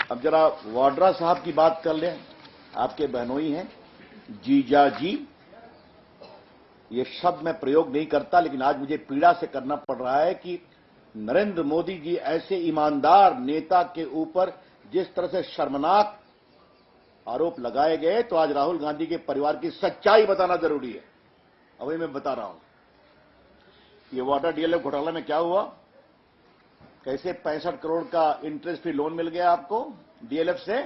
अब जरा वाड्रा साहब की बात कर लें। आपके बहनोई हैं, जीजा जी। ये शब्द मैं प्रयोग नहीं करता, लेकिन आज मुझे पीड़ा से करना पड़ रहा है कि नरेंद्र मोदी जी ऐसे ईमानदार नेता के ऊपर जिस तरह से शर्मनाक आरोप लगाए गए, तो आज राहुल गांधी के परिवार की सच्चाई बताना जरूरी है। अभी मैं बता रहा हूं ये वाटर डीएलएफ घोटाला में क्या हुआ, कैसे 65 करोड़ का इंटरेस्ट फ्री लोन मिल गया आपको डीएलएफ से,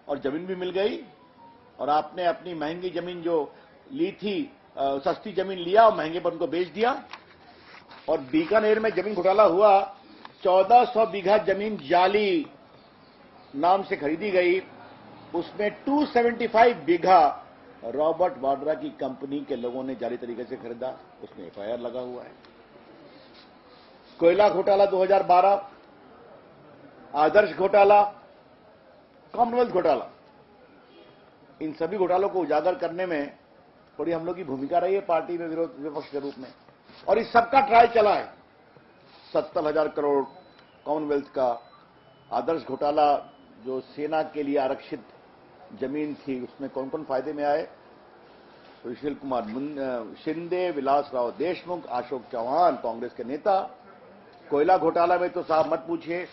और जमीन भी मिल गई, और आपने अपनी महंगी जमीन जो ली थी, सस्ती जमीन लिया और महंगे पर उनको बेच दिया। और बीकानेर में जमीन घोटाला हुआ, 1400 बीघा जमीन जाली नाम से खरीदी गई, उसमें 275 बीघा रॉबर्ट वाड्रा की कंपनी के लोगों ने जाली तरीके से खरीदा, उसमें एफआईआर लगा हुआ है। कोयला घोटाला 2012, आदर्श घोटाला, कॉमनवेल्थ घोटाला, इन सभी घोटालों को उजागर करने में थोड़ी हम लोग की भूमिका रही है पार्टी में विपक्ष के रूप में, और इस सबका ट्रायल चला है। 70,000 करोड़ कॉमनवेल्थ का, आदर्श घोटाला जो सेना के लिए आरक्षित जमीन थी, उसमें कौन कौन फायदे में आए, सुशील कुमार शिंदे, विलास राव देशमुख, अशोक चौहान कांग्रेस के नेता। कोयला घोटाला में तो साहब मत पूछिए,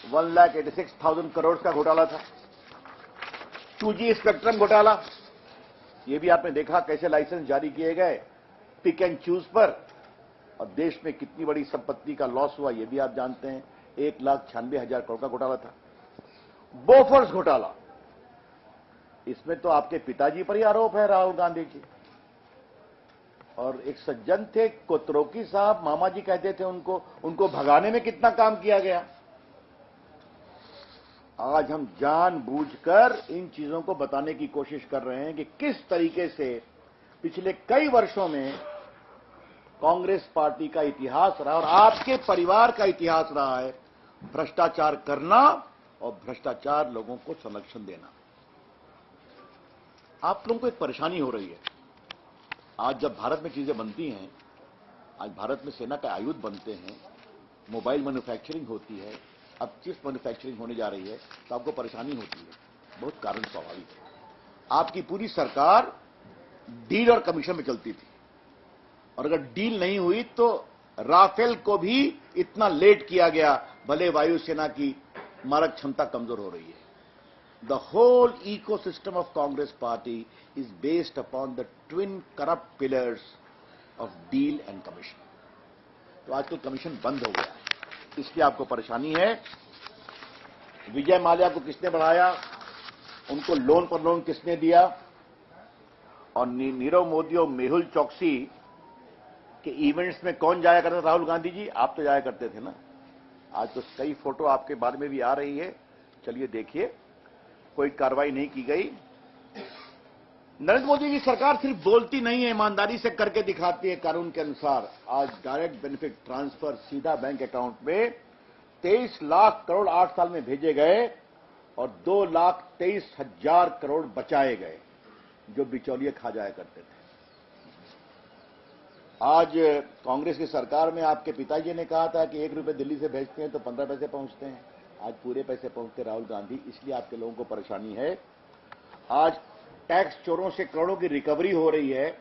1,86,000 करोड़ का घोटाला था। 2G स्पेक्ट्रम घोटाला, ये भी आपने देखा कैसे लाइसेंस जारी किए गए पिक एंड चूज पर, और देश में कितनी बड़ी संपत्ति का लॉस हुआ ये भी आप जानते हैं। 1,96,000 करोड़ का घोटाला था। बोफोर्स घोटाला, इसमें तो आपके पिताजी पर ही आरोप है, राहुल गांधी जी। और एक सज्जन थे कोतरोकी साहब, मामा जी कहते थे उनको भगाने में कितना काम किया गया। आज हम जानबूझकर इन चीजों को बताने की कोशिश कर रहे हैं कि किस तरीके से पिछले कई वर्षों में कांग्रेस पार्टी का इतिहास रहा और आपके परिवार का इतिहास रहा है भ्रष्टाचार करना और भ्रष्टाचार लोगों को संरक्षण देना। आप लोगों को एक परेशानी हो रही है। आज जब भारत में चीजें बनती हैं, आज भारत में सेना का आयुध बनते हैं, मोबाइल मैन्युफैक्चरिंग होती है, अब चिप मैन्युफैक्चरिंग होने जा रही है, तो आपको परेशानी होती है। बहुत कारण स्वाभाविक है। आपकी पूरी सरकार डील और कमीशन में चलती थी, और अगर डील नहीं हुई तो राफेल को भी इतना लेट किया गया, भले वायुसेना की मारक क्षमता कमजोर हो रही है। The whole ecosystem of Congress party is based upon the twin corrupt pillars of deal and commission. तो आजकल कमीशन बंद हो गया है, इसलिए आपको परेशानी है। विजय माल्या को किसने बढ़ाया, उनको लोन पर लोन किसने दिया, और नीरव मोदी और मेहुल चौकसी के इवेंट्स में कौन जाया करता था? राहुल गांधी जी, आप तो जाया करते थे ना। आज तो कई फोटो आपके बारे में भी आ रही है, चलिए देखिए। कोई कार्रवाई नहीं की गई। नरेंद्र मोदी की सरकार सिर्फ बोलती नहीं है, ईमानदारी से करके दिखाती है। कानून के अनुसार आज डायरेक्ट बेनिफिट ट्रांसफर सीधा बैंक अकाउंट में 23 लाख करोड़ 8 साल में भेजे गए, और 2,23,000 करोड़ बचाए गए जो बिचौलिए खा जाया करते थे। आज कांग्रेस की सरकार में आपके पिताजी ने कहा था कि 1 रुपये दिल्ली से भेजते हैं तो 15 पैसे पहुंचते हैं। आज पूरे पैसे पहुंचते राहुल गांधी, इसलिए आपके लोगों को परेशानी है। आज टैक्स चोरों से करोड़ों की रिकवरी हो रही है।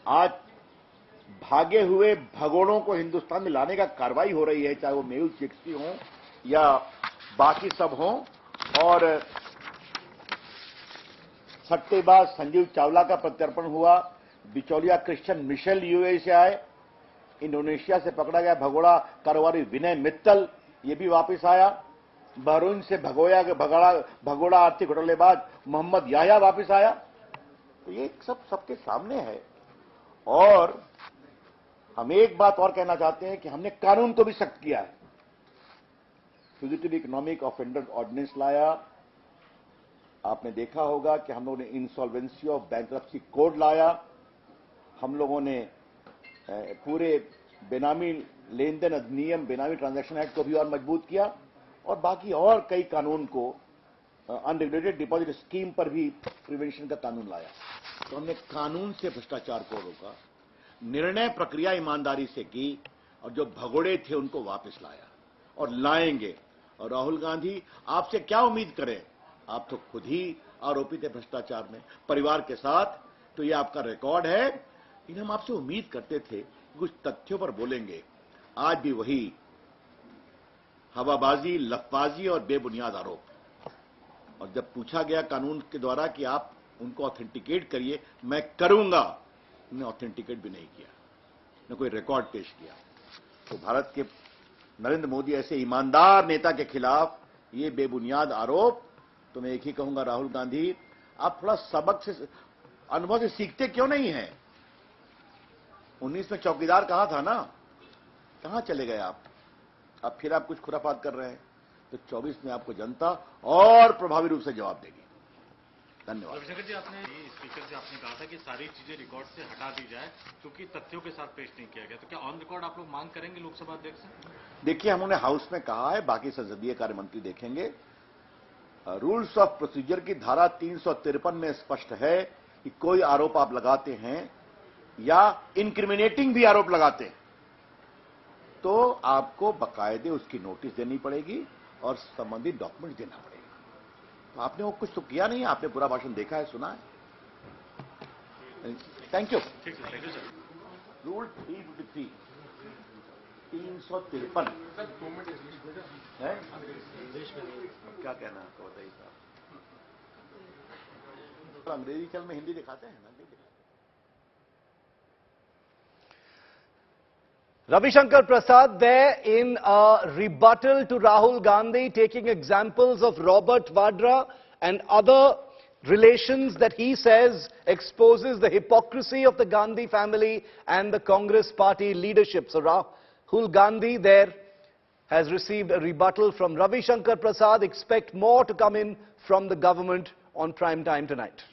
आज भागे हुए भगोड़ों को हिंदुस्तान में लाने का कार्रवाई हो रही है, चाहे वो मेहुल चोकसी हो या बाकी सब हो। और सट्टेबाज संजीव चावला का प्रत्यर्पण हुआ। बिचौलिया क्रिश्चियन मिशेल यूएई से आए। इंडोनेशिया से पकड़ा गया भगोड़ा कारोबारी विनय मित्तल, ये भी वापस आया। बहरीन से भगोड़ा आर्थिक घोटालेबाज मोहम्मद याया वापस आया। तो ये सब सबके सामने है। और हम एक बात और कहना चाहते हैं कि हमने कानून को भी सख्त किया है। फ्यूजिटिव इकोनॉमिक ऑफेंडर्स ऑर्डिनेंस लाया। आपने देखा होगा कि हम लोगों ने इंसॉल्वेंसी ऑफ बैंक्रप्सी कोड लाया। हम लोगों ने पूरे बेनामी लेन देन अधिनियम, बेनामी ट्रांजैक्शन एक्ट को भी और मजबूत किया, और बाकी और कई कानून को, अनरेगुलेटेड डिपॉजिट स्कीम पर भी प्रिवेंशन का कानून लाया। तो हमने कानून से भ्रष्टाचार को रोका, निर्णय प्रक्रिया ईमानदारी से की, और जो भगोड़े थे उनको वापस लाया और लाएंगे। और राहुल गांधी आपसे क्या उम्मीद करें? आप तो खुद ही आरोपित है भ्रष्टाचार में, परिवार के साथ। तो ये आपका रिकॉर्ड है। लेकिन हम आपसे उम्मीद करते थे कि कुछ तथ्यों पर बोलेंगे। आज भी वही हवाबाजी, लफबाजी और बेबुनियाद आरोप। और जब पूछा गया कानून के द्वारा कि आप उनको ऑथेंटिकेट करिए, मैं करूंगा, उन्होंने ऑथेंटिकेट भी नहीं किया, न कोई रिकॉर्ड पेश किया। तो भारत के नरेंद्र मोदी ऐसे ईमानदार नेता के खिलाफ ये बेबुनियाद आरोप, तो मैं एक ही कहूंगा, राहुल गांधी, आप थोड़ा सबक से, अनुभव से सीखते क्यों नहीं हैं? 19 में चौकीदार कहा था ना, कहां चले गए आप? अब फिर आप कुछ खुराफात कर रहे हैं। तो 24 में आपको जनता और प्रभावी रूप से जवाब देगी। धन्यवाद। रविशंकर जी, आपने स्पीकर से आपने कहा था कि सारी चीजें रिकॉर्ड से हटा दी जाए क्योंकि तथ्यों के साथ पेश नहीं किया गया। तो क्या ऑन रिकॉर्ड आप लोग मांग करेंगे लोकसभा अध्यक्ष से? देखिए, हमने हाउस में कहा है, बाकी संसदीय कार्य मंत्री देखेंगे। रूल्स ऑफ प्रोसीजर की धारा 353 में स्पष्ट है कि कोई आरोप आप लगाते हैं या इंक्रिमिनेटिंग भी आरोप लगाते हैं तो आपको बकायदे उसकी नोटिस देनी पड़ेगी और संबंधित डॉक्यूमेंट देना पड़ेगा। तो आपने वो कुछ तो किया नहीं, आपने पूरा भाषण देखा है, सुना है। Thank you. रूल 353 353 है। क्या कहना है आपको, बताइए साहब। तो अंग्रेजी चल में हिंदी दिखाते हैं ना, नहीं दिखाते। Ravi Shankar Prasad there in a rebuttal to Rahul Gandhi, taking examples of Robert Vadra and other relations that he says exposes the hypocrisy of the Gandhi family and the Congress party leadership. So Rahul Gandhi there has received a rebuttal from Ravi Shankar Prasad. Expect more to come in from the government on prime time tonight.